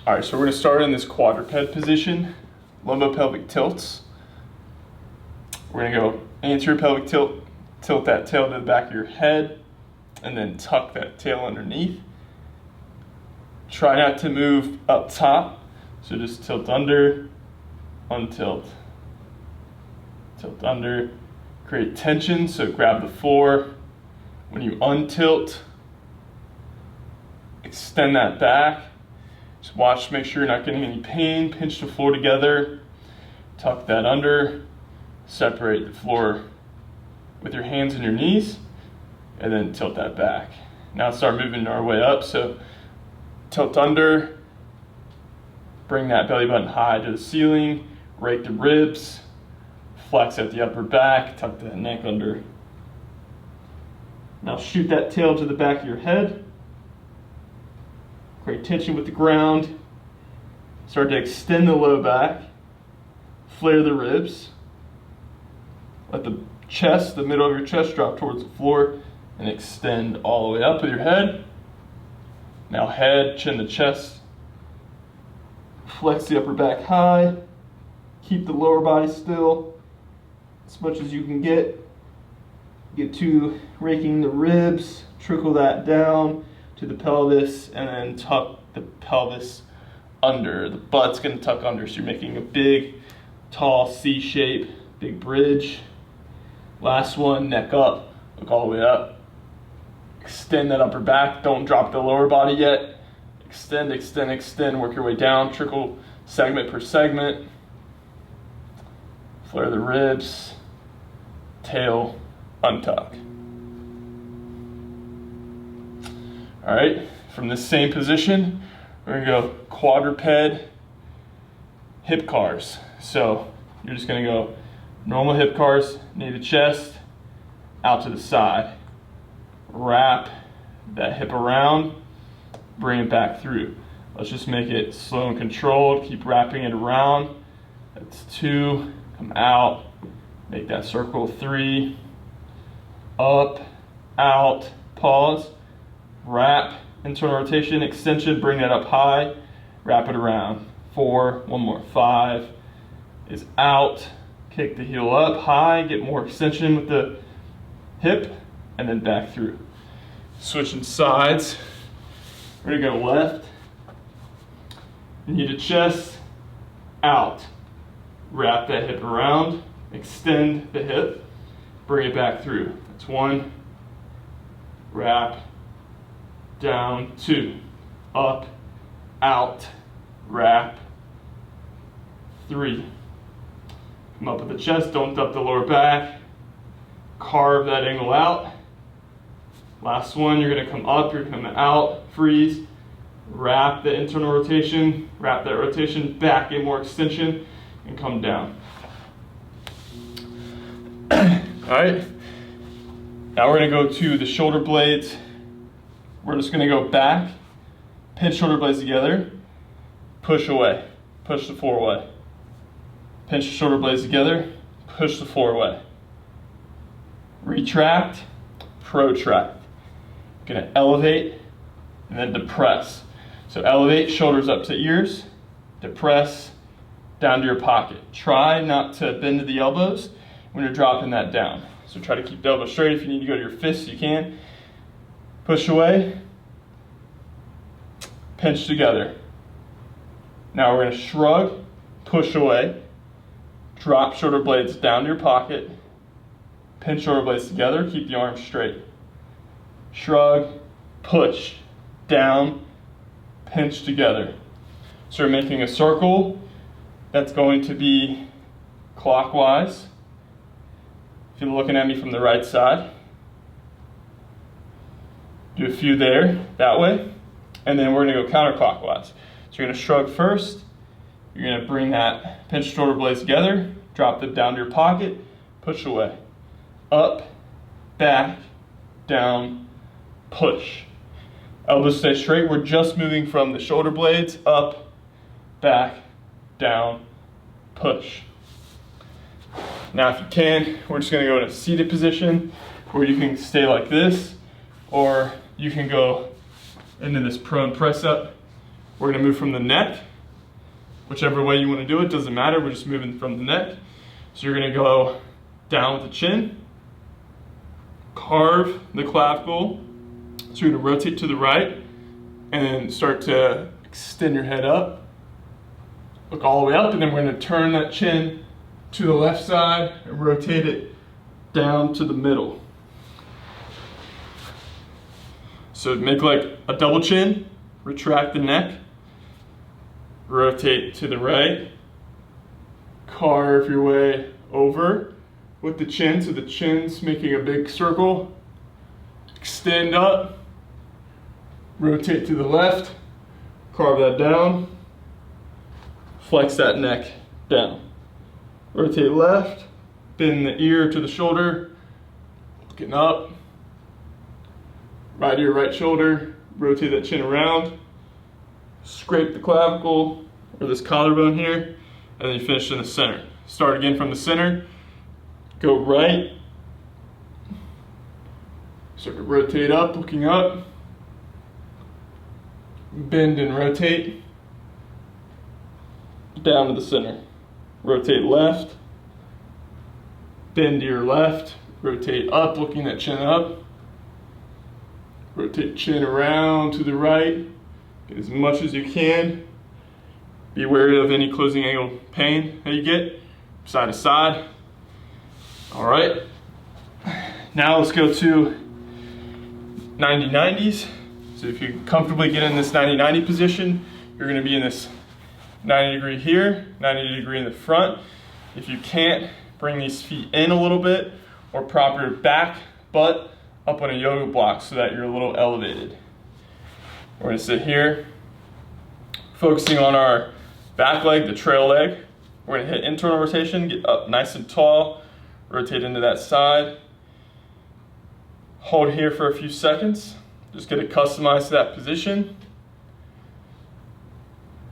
All right, so we're gonna start in this quadruped position, lumbo-pelvic tilts. We're gonna go anterior pelvic tilt, tilt that tail to the back of your head, and then tuck that tail underneath. Try not to move up top, so just tilt under, untilt, tilt under, create tension, so grab the floor. When you untilt, extend that back. Just watch, make sure you're not getting any pain. Pinch the floor together, tuck that under, separate the floor with your hands and your knees, and then tilt that back. Now start moving our way up. So tilt under, bring that belly button high to the ceiling, rake the ribs, flex at the upper back, tuck that neck under. Now shoot that tail to the back of your head. Create tension with the ground. Start to extend the low back, flare the ribs. Let the chest, the middle of your chest, drop towards the floor and extend all the way up with your head. Now head, chin to chest. Flex the upper back high. Keep the lower body still as much as you can get. Get to raking the ribs, trickle that down to the pelvis, and then tuck the pelvis under. The butt's gonna tuck under, so you're making a big, tall C shape, big bridge. Last one, neck up, look all the way up. Extend that upper back, don't drop the lower body yet. Extend, extend, extend, work your way down, trickle segment per segment. Flare the ribs, tail, untuck. All right, from this same position, we're gonna go quadruped hip cars. So you're just gonna go normal hip cars, knee to chest, out to the side. Wrap that hip around, bring it back through. Let's just make it slow and controlled. Keep wrapping it around. That's 2, come out, make that circle 3, up, out, pause, wrap, internal rotation, extension, bring that up high, wrap it around. 4, one more, 5 is out, kick the heel up high, get more extension with the hip, and then back through. Switching sides, we're gonna go left, knee to chest, out, wrap that hip around, extend the hip, bring it back through. That's 1, wrap, down, 2, up, out, wrap, 3. Come up with the chest, don't dump the lower back, carve that angle out. Last one, you're gonna come up, you're coming out, freeze, wrap the internal rotation, wrap that rotation back, get more extension, and come down. All right, now we're gonna go to the shoulder blades. We're just gonna go back, pinch shoulder blades together, push away, push the floor away. Pinch the shoulder blades together, push the floor away. Retract, protract. Gonna elevate and then depress. So elevate, shoulders up to ears, depress, down to your pocket. Try not to bend to the elbows when you're dropping that down. So try to keep the elbow straight. If you need to go to your fists, you can. Push away, pinch together. Now we're gonna shrug, push away, drop shoulder blades down to your pocket, pinch shoulder blades together, keep the arms straight. Shrug, push, down, pinch together. So we're making a circle that's going to be clockwise. If you're looking at me from the right side, do a few there, that way, and then we're gonna go counterclockwise. So you're gonna shrug first, you're gonna bring that pinch shoulder blades together, drop them down to your pocket, push away. Up, back, down, push. Elbows stay straight. We're just moving from the shoulder blades, up, back, down, push. Now if you can, we're just gonna go in a seated position where you can stay like this, or you can go into this prone press up We're gonna move from the neck, whichever way you wanna do it, doesn't matter, we're just moving from the neck. So you're gonna go down with the chin, carve the clavicle, so you're gonna rotate to the right, and then start to extend your head up, look all the way up, and then we're gonna turn that chin to the left side and rotate it down to the middle. So make like a double chin, retract the neck, rotate to the right, carve your way over with the chin, so the chin's making a big circle, extend up, rotate to the left, carve that down, flex that neck down. Rotate left, bend the ear to the shoulder, looking up, right ear, right shoulder, rotate that chin around, scrape the clavicle, or this collarbone here, and then you finish in the center. Start again from the center, go right, start to rotate up, looking up, bend and rotate, down to the center. Rotate left, bend to your left, rotate up, looking that chin up, rotate chin around to the right, get as much as you can. Be wary of any closing angle pain that you get, side to side. All right, now let's go to 90-90s. So if you comfortably get in this 90-90 position, you're gonna be in this 90 degree here, 90 degree in the front. If you can't, bring these feet in a little bit or prop your back, butt up on a yoga block so that you're a little elevated. We're gonna sit here, focusing on our back leg, the trail leg. We're gonna hit internal rotation, get up nice and tall, rotate into that side. Hold here for a few seconds. Just get it customized to that position.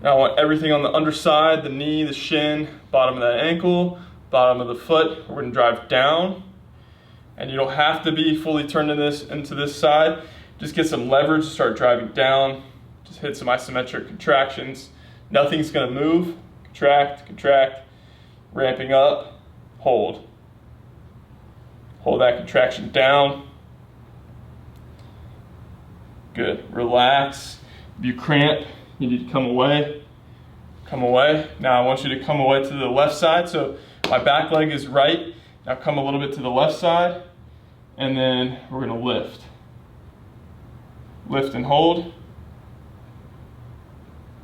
Now I want everything on the underside, the knee, the shin, bottom of that ankle, bottom of the foot. We're gonna drive down. And you don't have to be fully turned into this side. Just get some leverage, start driving down. Just hit some isometric contractions. Nothing's gonna move. Contract, contract, ramping up, hold. Hold that contraction down. Good, relax. If you cramp, you need to come away. Come away. Now I want you to come away to the left side. So my back leg is right. Now come a little bit to the left side, and then we're gonna lift. Lift and hold.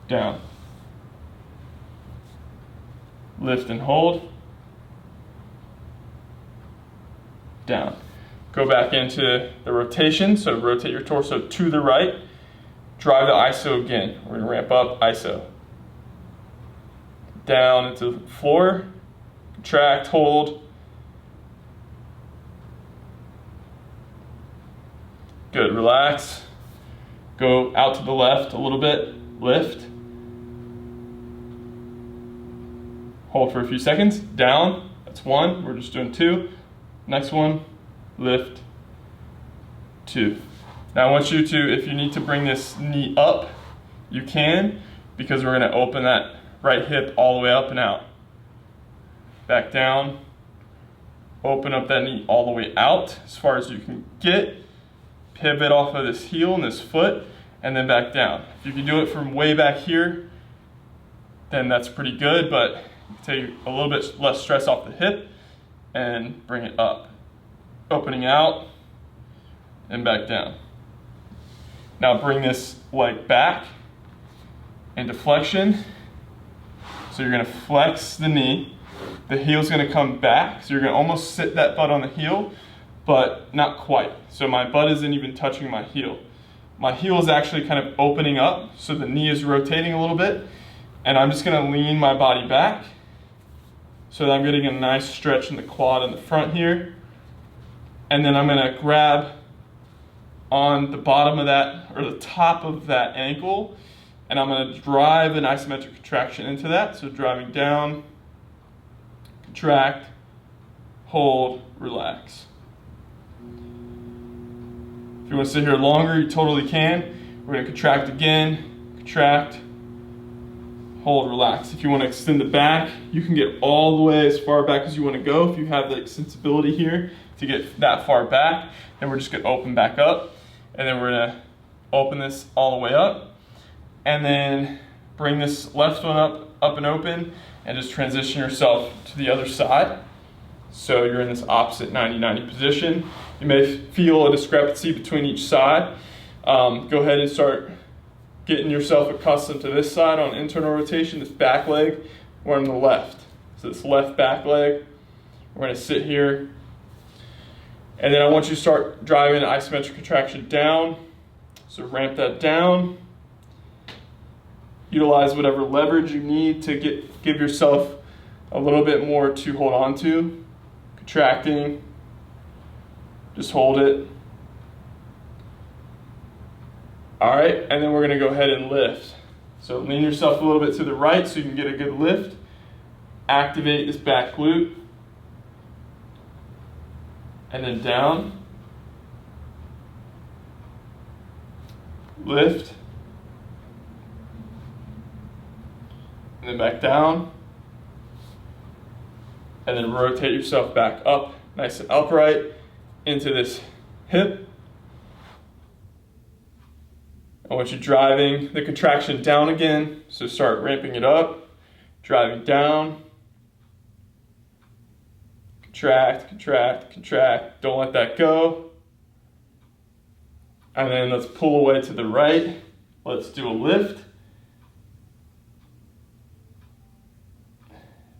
Down. Lift and hold. Down. Go back into the rotation, so rotate your torso to the right. Drive the iso again. We're gonna ramp up iso. Down into the floor, contract, hold. Good, relax. Go out to the left a little bit, lift. Hold for a few seconds, down, that's one, we're just doing two. Next one, lift, two. Now I want you to, if you need to bring this knee up, you can, because we're gonna open that right hip all the way up and out. Back down, open up that knee all the way out as far as you can get. Pivot off of this heel and this foot, and then back down. If you can do it from way back here, then that's pretty good, but take a little bit less stress off the hip and bring it up. Opening out and back down. Now bring this leg back into flexion. So you're gonna flex the knee. The heel's gonna come back, so you're gonna almost sit that butt on the heel, but not quite. So my butt isn't even touching my heel. My heel is actually kind of opening up, so the knee is rotating a little bit, and I'm just gonna lean my body back so that I'm getting a nice stretch in the quad in the front here. And then I'm gonna grab on the bottom of that, or the top of that ankle, and I'm gonna drive an isometric contraction into that. So driving down, contract, hold, relax. If you want to sit here longer, you totally can. We're gonna contract again, contract, hold, relax. If you want to extend the back, you can get all the way as far back as you want to go. If you have the sensibility here to get that far back, then we're just going to open back up. And then we're going to open this all the way up. And then bring this left one up and open, and just transition yourself to the other side. So you're in this opposite 90-90 position. You may feel a discrepancy between each side. Go ahead and start getting yourself accustomed to this side on internal rotation, this back leg. We're on the left. So this left back leg, we're gonna sit here. And then I want you to start driving an isometric contraction down. So ramp that down. Utilize whatever leverage you need to give yourself a little bit more to hold on to. Contracting, just hold it. All right, and then we're gonna go ahead and lift. So lean yourself a little bit to the right so you can get a good lift. Activate this back glute. And then down. Lift. And then back down. And then rotate yourself back up, nice and upright, into this hip. I want you driving the contraction down again, so start ramping it up, driving down. Contract, contract, contract, don't let that go. And then let's pull away to the right. Let's do a lift.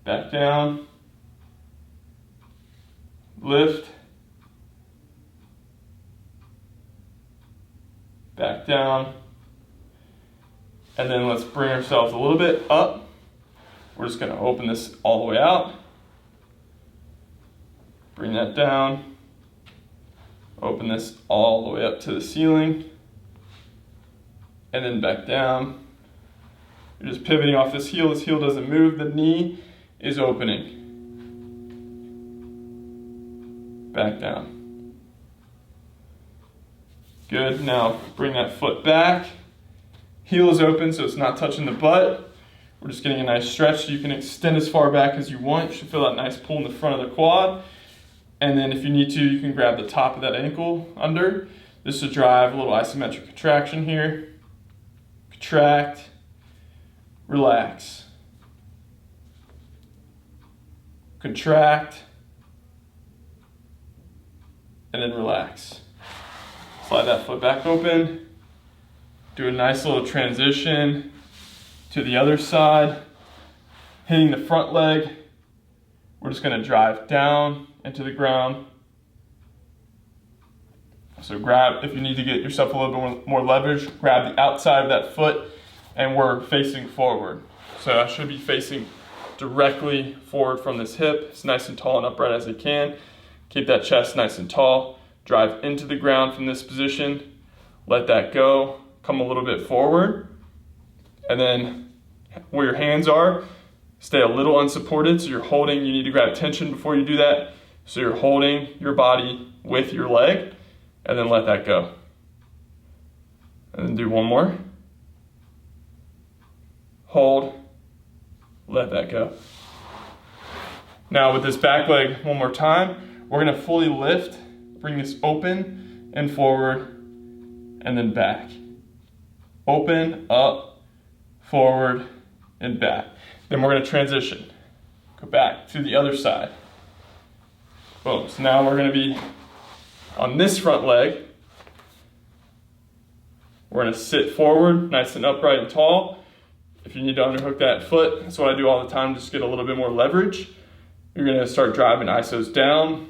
Back down. Lift. Back down. And then let's bring ourselves a little bit up. We're just gonna open this all the way out. Bring that down. Open this all the way up to the ceiling. And then back down. You're just pivoting off this heel. This heel doesn't move. The knee is opening. Back down. Good, now bring that foot back. Heel is open so it's not touching the butt. We're just getting a nice stretch. You can extend as far back as you want. You should feel that nice pull in the front of the quad. And then if you need to, you can grab the top of that ankle under. Just to drive a little isometric contraction here. Contract, relax. Contract, and then relax. Slide that foot back open. Do a nice little transition to the other side. Hitting the front leg. We're just gonna drive down into the ground. So grab, if you need to get yourself a little bit more leverage, grab the outside of that foot and we're facing forward. So I should be facing directly forward from this hip, as nice and tall and upright as I can. Keep that chest nice and tall. Drive into the ground from this position. Let that go. Come a little bit forward. And then where your hands are, stay a little unsupported. So you're holding, you need to grab tension before you do that. So you're holding your body with your leg and then let that go. And then do one more. Hold, let that go. Now with this back leg, one more time, we're gonna fully lift, bring this open and forward, and then back. Open, up, forward, and back. Then we're gonna transition. Go back to the other side. Boom, so now we're gonna be on this front leg. We're gonna sit forward, nice and upright and tall. If you need to underhook that foot, that's what I do all the time, just get a little bit more leverage. You're gonna start driving isos down,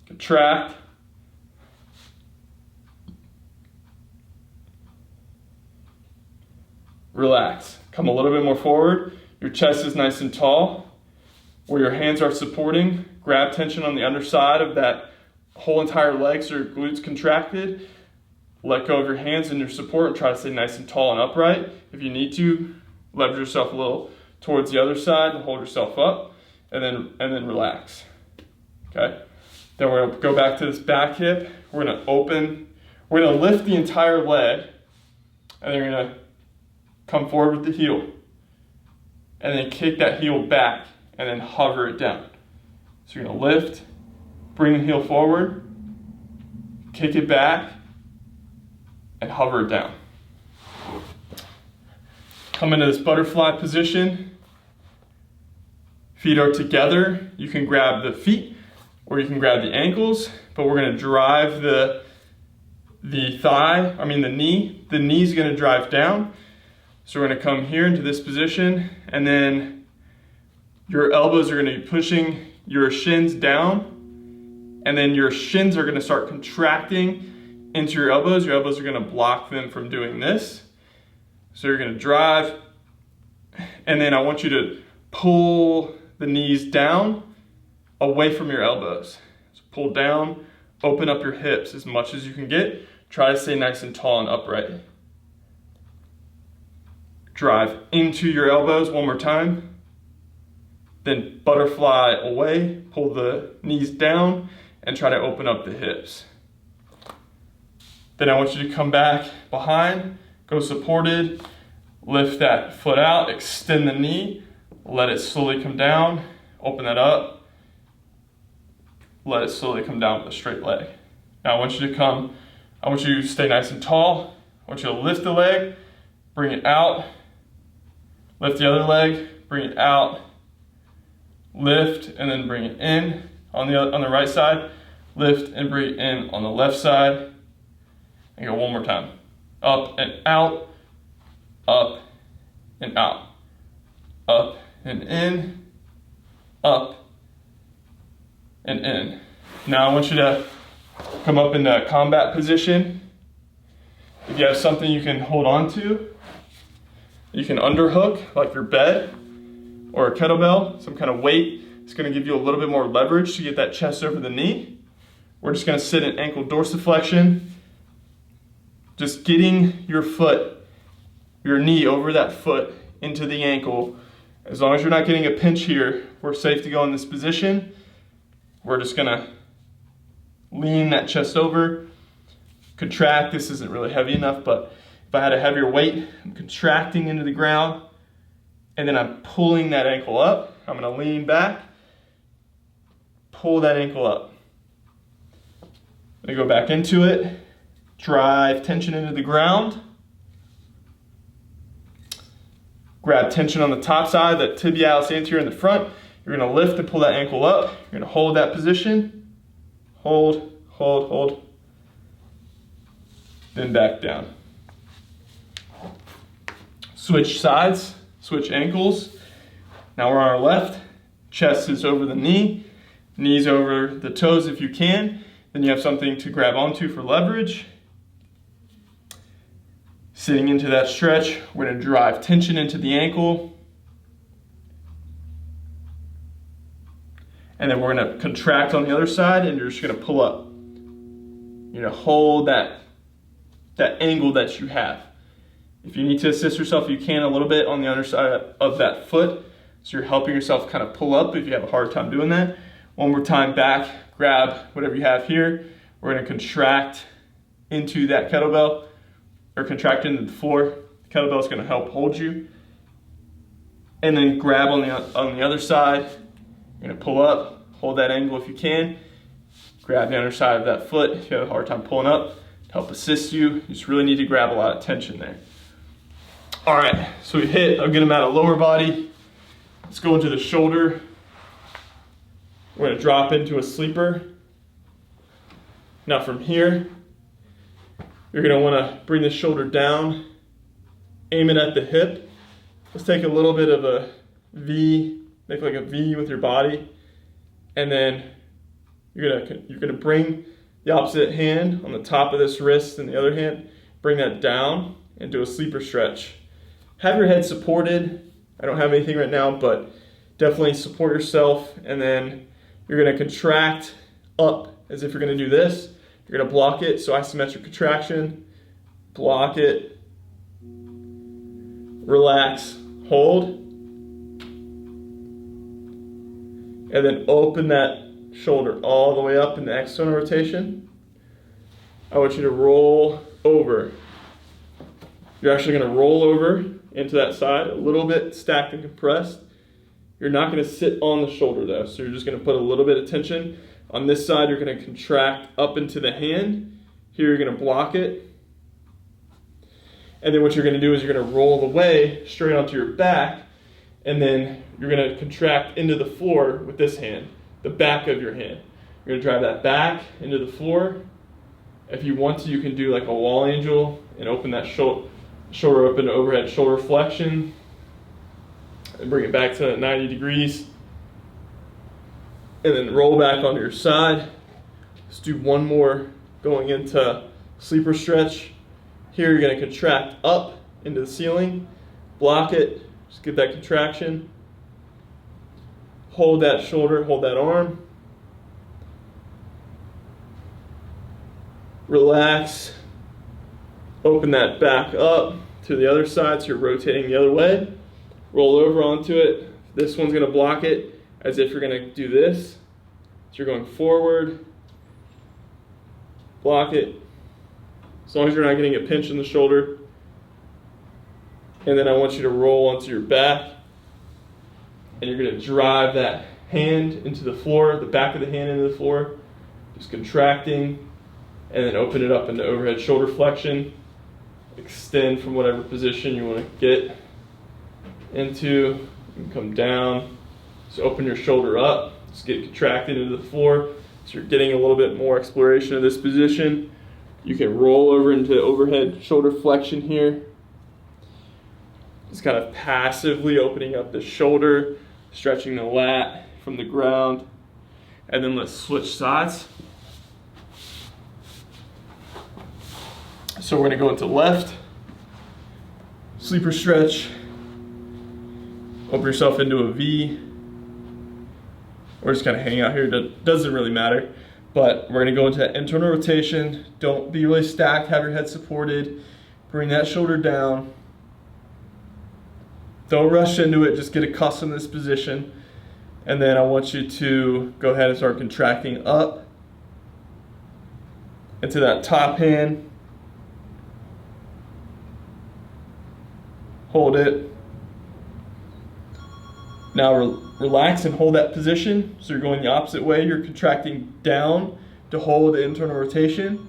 contract. Relax, come a little bit more forward. Your chest is nice and tall. Where your hands are supporting, grab tension on the underside of that whole entire leg so your glutes contracted. Let go of your hands and your support and try to stay nice and tall and upright. If you need to, leverage yourself a little towards the other side and hold yourself up, and then relax. Okay? Then we're gonna go back to this back hip. We're gonna lift the entire leg, and then you're gonna come forward with the heel. and then kick that heel back and then hover it down. So you're gonna lift, bring the heel forward, kick it back, and hover it down. Come into this butterfly position. Feet are together. You can grab the feet or you can grab the ankles, but we're gonna drive the knee. The knee's gonna drive down. So we're gonna come here into this position, and then your elbows are gonna be pushing your shins down, and then your shins are gonna start contracting into your elbows. Your elbows are gonna block them from doing this. So you're gonna drive, and then I want you to pull the knees down away from your elbows. So pull down, open up your hips as much as you can get. Try to stay nice and tall and upright. Drive into your elbows one more time. Then butterfly away, pull the knees down, and try to open up the hips. Then I want you to come back behind, go supported, lift that foot out, extend the knee, let it slowly come down, open that up, let it slowly come down with a straight leg. Now I want you to stay nice and tall. I want you to lift the leg, bring it out, lift the other leg, bring it out, lift, and then bring it in on the right side, lift and bring it in on the left side, and go one more time. Up and out, up and out, up and in, up and in. Now I want you to come up in the combat position. If you have something you can hold on to, you can underhook, like your bed or a kettlebell, some kind of weight. It's gonna give you a little bit more leverage to get that chest over the knee. We're just gonna sit in ankle dorsiflexion, just getting your knee over that foot into the ankle. As long as you're not getting a pinch here, we're safe to go in this position. We're just gonna lean that chest over, contract. This isn't really heavy enough, but if I had a heavier weight, I'm contracting into the ground, and then I'm pulling that ankle up. I'm gonna lean back, pull that ankle up. I'm gonna go back into it, drive tension into the ground, grab tension on the top side, that tibialis anterior in the front. You're gonna lift and pull that ankle up. You're gonna hold that position, hold, hold, hold, then back down. Switch sides, switch ankles. Now we're on our left, chest is over the knee, knees over the toes if you can. Then you have something to grab onto for leverage. Sitting into that stretch, we're gonna drive tension into the ankle. And then we're gonna contract on the other side, and you're just gonna pull up. You're gonna hold that angle that you have. If you need to assist yourself, you can a little bit on the other side of that foot. So you're helping yourself kind of pull up if you have a hard time doing that. One more time back, grab whatever you have here. We're gonna contract into that kettlebell, or contract into the floor. The kettlebell is gonna help hold you. And then grab on the other side. You're gonna pull up, hold that angle if you can. Grab the other side of that foot if you have a hard time pulling up to help assist you. You just really need to grab a lot of tension there. All right, so we hit a good amount of lower body. Let's go into the shoulder. We're gonna drop into a sleeper. Now from here, you're gonna wanna bring the shoulder down, aim it at the hip. Let's take a little bit of a V, make like a V with your body, and then you're gonna bring the opposite hand on the top of this wrist and the other hand, bring that down and do a sleeper stretch. Have your head supported. I don't have anything right now, but definitely support yourself, and then you're gonna contract up as if you're gonna do this. You're gonna block it, so isometric contraction, block it, relax, hold, and then open that shoulder all the way up in the external rotation. I want you to roll over. You're actually gonna roll over into that side, a little bit stacked and compressed. You're not gonna sit on the shoulder though, so you're just gonna put a little bit of tension. On this side, you're gonna contract up into the hand. Here, you're gonna block it. And then what you're gonna do is you're gonna roll the way straight onto your back, and then you're gonna contract into the floor with this hand, the back of your hand. You're gonna drive that back into the floor. If you want to, you can do like a wall angel and open that shoulder open to overhead shoulder flexion and bring it back to 90 degrees. And then roll back onto your side. Let's do one more going into sleeper stretch. Here you're gonna contract up into the ceiling, block it, just get that contraction. Hold that shoulder, hold that arm. Relax, open that back up to the other side so you're rotating the other way. Roll over onto it. This one's gonna block it as if you're gonna do this. So you're going forward, block it, as long as you're not getting a pinch in the shoulder. And then I want you to roll onto your back, and you're gonna drive that hand into the floor, the back of the hand into the floor, just contracting, and then open it up into overhead shoulder flexion. Extend from whatever position you want to get into. You can come down. So open your shoulder up. Just get contracted into the floor. So you're getting a little bit more exploration of this position. You can roll over into overhead shoulder flexion here. Just kind of passively opening up the shoulder, stretching the lat from the ground. And then let's switch sides. So we're gonna go into left, sleeper stretch, open yourself into a V, or just kind of hang out here, doesn't really matter. But we're gonna go into that internal rotation. Don't be really stacked, have your head supported, bring that shoulder down. Don't rush into it, just get accustomed to this position. And then I want you to go ahead and start contracting up into that top hand. Hold it. Now relax and hold that position. So you're going the opposite way. You're contracting down to hold the internal rotation.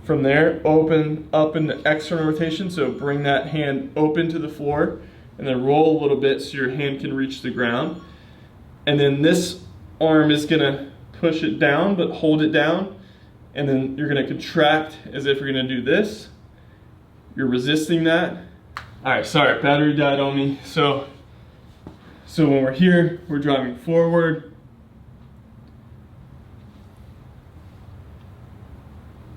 From there, open up in the external rotation. So bring that hand open to the floor and then roll a little bit so your hand can reach the ground. And then this arm is gonna push it down, but hold it down. And then you're gonna contract as if you're gonna do this. You're resisting that. All right, sorry, battery died on me. So when we're here, we're driving forward.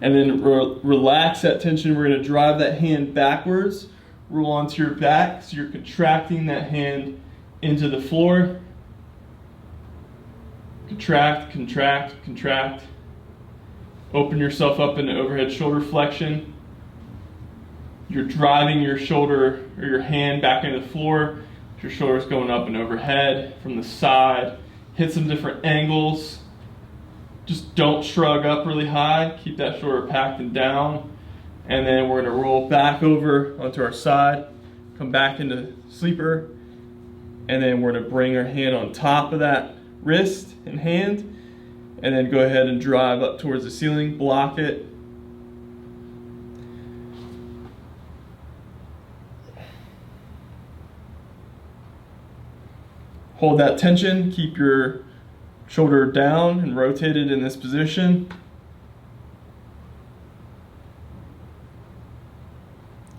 And then relax that tension. We're gonna drive that hand backwards, roll onto your back. So you're contracting that hand into the floor. Contract, contract, contract. Open yourself up into overhead shoulder flexion. You're driving your shoulder or your hand back into the floor. Your shoulder's going up and overhead from the side. Hit some different angles. Just don't shrug up really high. Keep that shoulder packed and down. And then we're gonna roll back over onto our side, come back into sleeper, and then we're gonna bring our hand on top of that wrist and hand, and then go ahead and drive up towards the ceiling, block it. Hold that tension, keep your shoulder down and rotated in this position.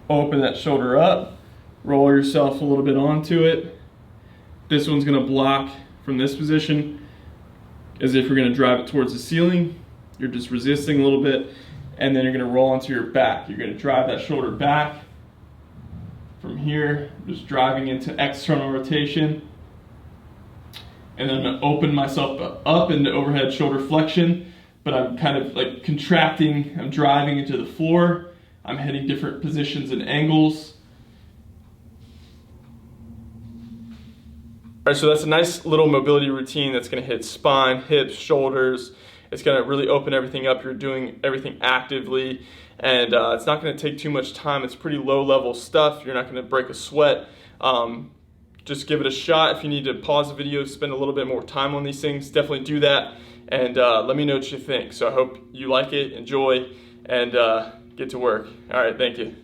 Open that shoulder up, roll yourself a little bit onto it. This one's gonna block from this position as if you're gonna drive it towards the ceiling. You're just resisting a little bit, and then you're gonna roll onto your back. You're gonna drive that shoulder back. From here, just driving into external rotation. And then I'm gonna open myself up into overhead shoulder flexion, but I'm kind of like contracting, I'm driving into the floor. I'm hitting different positions and angles. All right, so that's a nice little mobility routine that's gonna hit spine, hips, shoulders. It's gonna really open everything up. You're doing everything actively, and it's not gonna take too much time. It's pretty low level stuff. You're not gonna break a sweat. Just give it a shot. If you need to pause the video, spend a little bit more time on these things, definitely do that. And let me know what you think. So I hope you like it, enjoy, and get to work. All right, thank you.